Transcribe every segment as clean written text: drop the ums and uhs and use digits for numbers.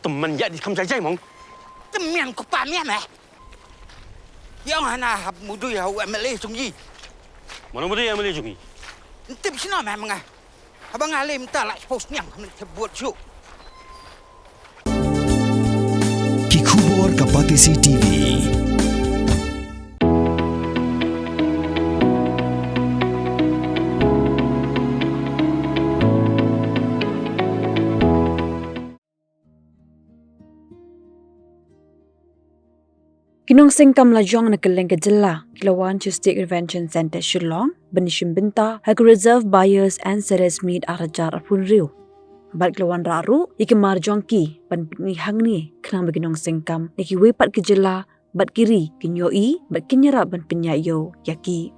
teman ya di kamsai jai mong. Temen ko pa miya meh. Yang hana mudu ya MLA sungji. Mana boleh yang boleh jungi. Tip sino meh mga. Abang alim ta la post nyang buat show. Kikubor Kapatisi TV. Kinong singkam lajong na kaleng kajila, Kilawan District Intervention Center Shillong, Benishim Binta, hag reserve buyers and sellers meet arajar apun riu. Bat Kilawan Raru, iki marjong ki, pan pikni hangni, kenang beginong singkam, iki wepat kajila, bat kiri, kinyoi, bat kinyara ban penyayo, yaki.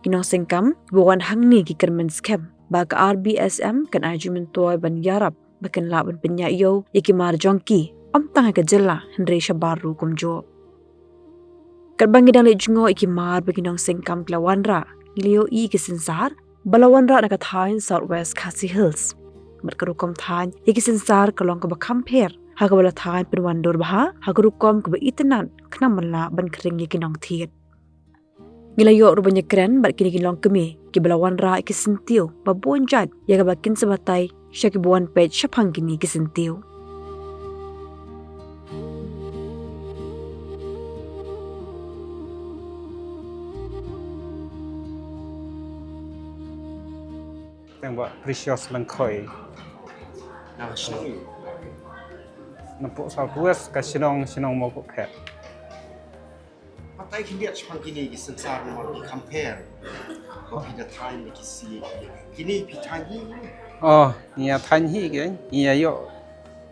Kinong singkam, bawan hangni ki kermen skem, bag RBSM kan argument toy ban yarap, bakan la ban penyayo, iki marjong ki, tang kajila, Henry Shabaru kumjo. Karbang idang lejungo ikimar baginong singkam Kilawan Ra, ngiliyo i kisinsar, Balawan Ra nakathain Southwest Khasi Hills. Matkarukom thain, ikisinsar kalong kaba kamper, hagabala thain penwandur baha, hagarukom kaba itanan, knamanla ban kering ikinong thiet. Ngilayo rubanya keren, bat kinigilong kami, kibalawan Ra ikisintiyo, babuan jad, yagabakin sabatay, siya kibuan pet syapang kini ikisintiyo. Yang buat precious lengkoi. Nampak Southwest ke Sinong mau pet. Patai kini cuma kini sensar mau di compare. Kau pindah time di kisi. Kini pitani. Oh, ia tanhi ke? Ia yo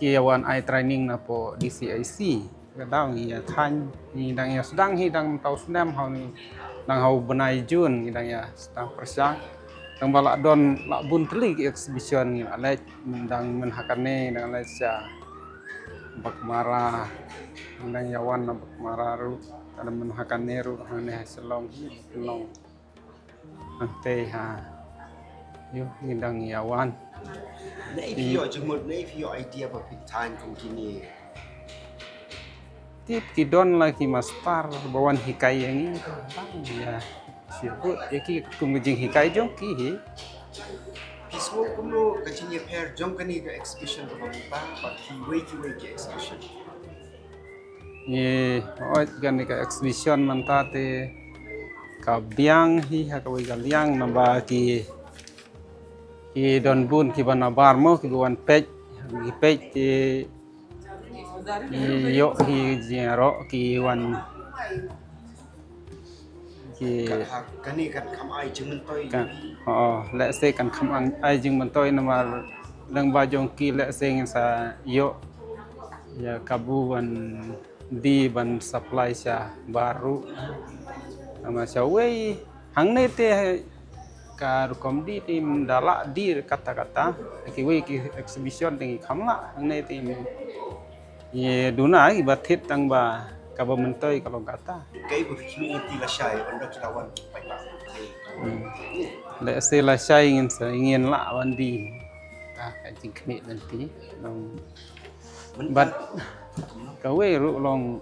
kiawan I training napo DCIC. Kadang ia tan ni dang ia sedang hidang tau senam hau ni dang hau benai Jun hidang ia sedang persang. Dang balak don lak bun teli exhibition ni alai dang menhakane dang alai sia bak marah dang yawan na bak marah ru ada menhakane ru hane selong selong ante ha yo ni dang yawan Navy yo jumut Navy yo idea about time kong kini. tip kidon lagi mastar bawan hikai yang ini ya siapa yaki kumujing hikai jong ki hi Pismo kuno kacinya pair jom kani ke exhibition ko ba but kiway ke exhibition. ye oh kan ka exhibition mantate ka biang hi ha ka galiang namba ki don bun ki banabar mo ki wan pej ki yo hi jero ki wan ki Kani kan kam ai jeng toy. kan let's say kan kam ai jing mentoi nama lang bajong ki let's say sa yo ya kabuan di ban supply sa baru nama sa wei hang ne te ka rukom di tim dala di kata-kata ki wei ki exhibition tingi kamla hang ne tim ye duna ibatit tang ba kaba mentoi kalau kata Kay community la siya under Kilawan pa ba. let's say la siya ingin la wandi kajing kini nanti long but kawe ru long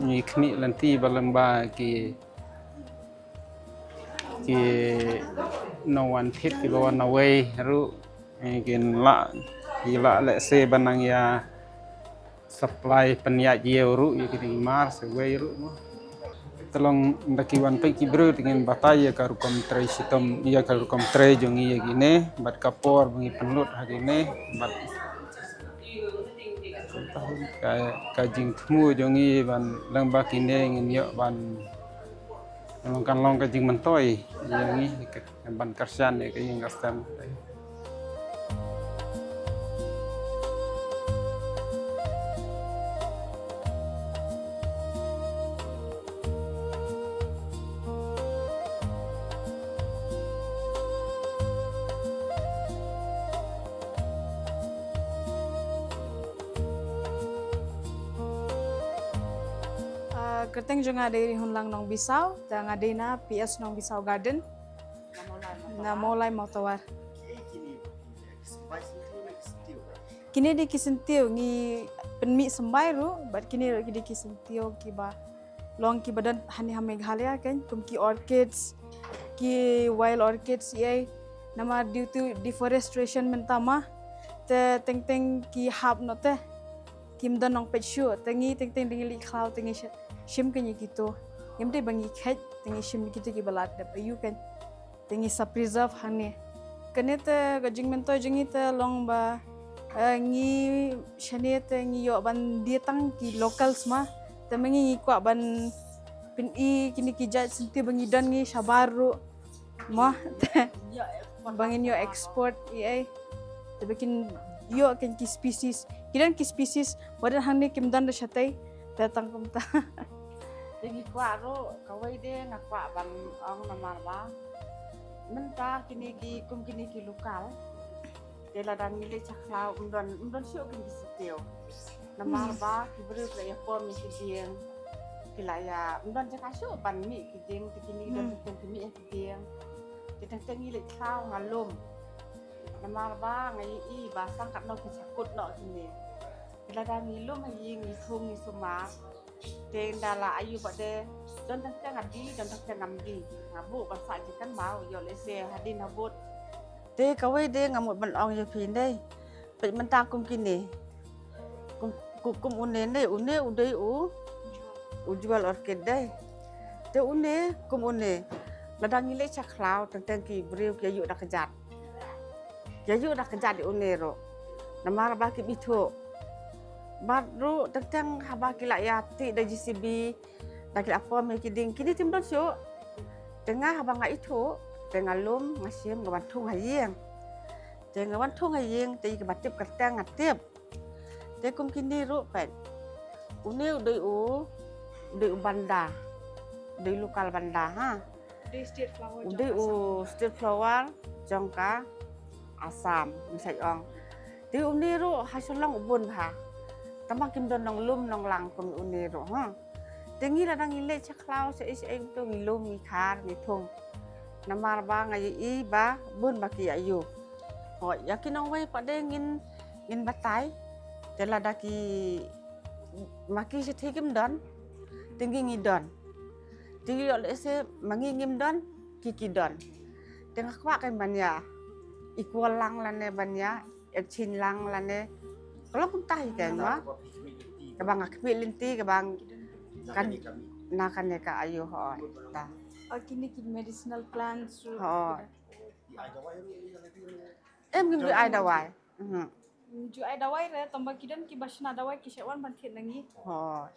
ni kini nanti balang ba ki no one hit ki bawa na way ru ingin la gila let's say banang ya supply penyak ru ya kini mars way ru tolong dakiwan pe ki bro dengan bataya ka rukom tre sitom iya ka rukom tre jong iya gine bat kapor bengi penlut hagine bat kajing temu jong i ban lang ba kine ngin yo ban long kajing mentoi yang i ban karsan ya kajing karsan Kerteng juga ada di Hunlang Nong Bisau, dan ada na PS Nong Bisau Garden. Na mulai mau tawar. kini di kisentio ngi penmi sembai ru bat kini di kisentio kiba long ki badan hani ha Meghalaya kan kum ki orchids ki wild orchids ye nama due to deforestation mentama te teng ki hab no te kim dan nong pechu tengi teng dingili khlau tengi shim kan gitu yamde bangi khat tengi shim gitu ki balat da you kan tengi sa preserve hani kanete gajing mento jingi te long ba ngi shane te ngi yo ban dia tang ki locals ma te mengi kwa ban pin i kini ki jat senti bangi dan ngi sabaru ma bangin yo export ai te bikin yo kan ki species kidan ki species wadan hang ni kim dan da shatai datang kumta Jadi kuaro kawai de ngakwa ban ong namarba menta kini ki lokal de la dan mile chaklau undon sio kin disitio namarba ki bru ka ya pom ki dieng ki la ya undon jakasio ban mi ki dieng tikini don ki mi ki dieng kita tengi le klau ngalum namarba ngai i ba sangkat no ki sakut no kini la dan ngilum hayi ngisung ngisuma dala ayu pada don tang adi don tang ngamdi ngabu bahasa jikan mau yo lese hadin habut de kawai de ngamut ban ong yo pin dei pe mentang kum kini kum une udai u jual orchid dei de une kum une ladang ile chaklau tang ki breu ki yu dak kejat di une ro namar ba ki bitho baru tentang haba kila yati dari GCB dak apa me kiding kini timbon sio tengah haba nga itu tengah lum ngasim gaban thung hayeng tengah wan thung hayeng tei gabatip katang ngatip te kum kini ru pen une dei banda dei lokal banda ha di state flower dei state flower jongka asam misai ong dei une ru hasolong ubun ha tamak kim don nong lum nong lang kum unero ha tengi la dang ile chaklau se is eng to ngilum ngi khar ni thong namar ba ngai i ba bun ba ki ayu ho yakin ong wai pade ngin batai tela daki maki se thikim don tengi ngi don tengi yo se mangi ngim don kiki don tengah kwa kan banya equal lang lane banya exchange lang lane kalau pun tahu kan, wah, kabang akbil linti, kabang kan nakan ya ka ayu ho, ta. kini ki medicinal plants Ho. Mungkin ai dawai. ju ai dawai re tomba kidan ki basna dawai ki sewan ban thit nangi Ho.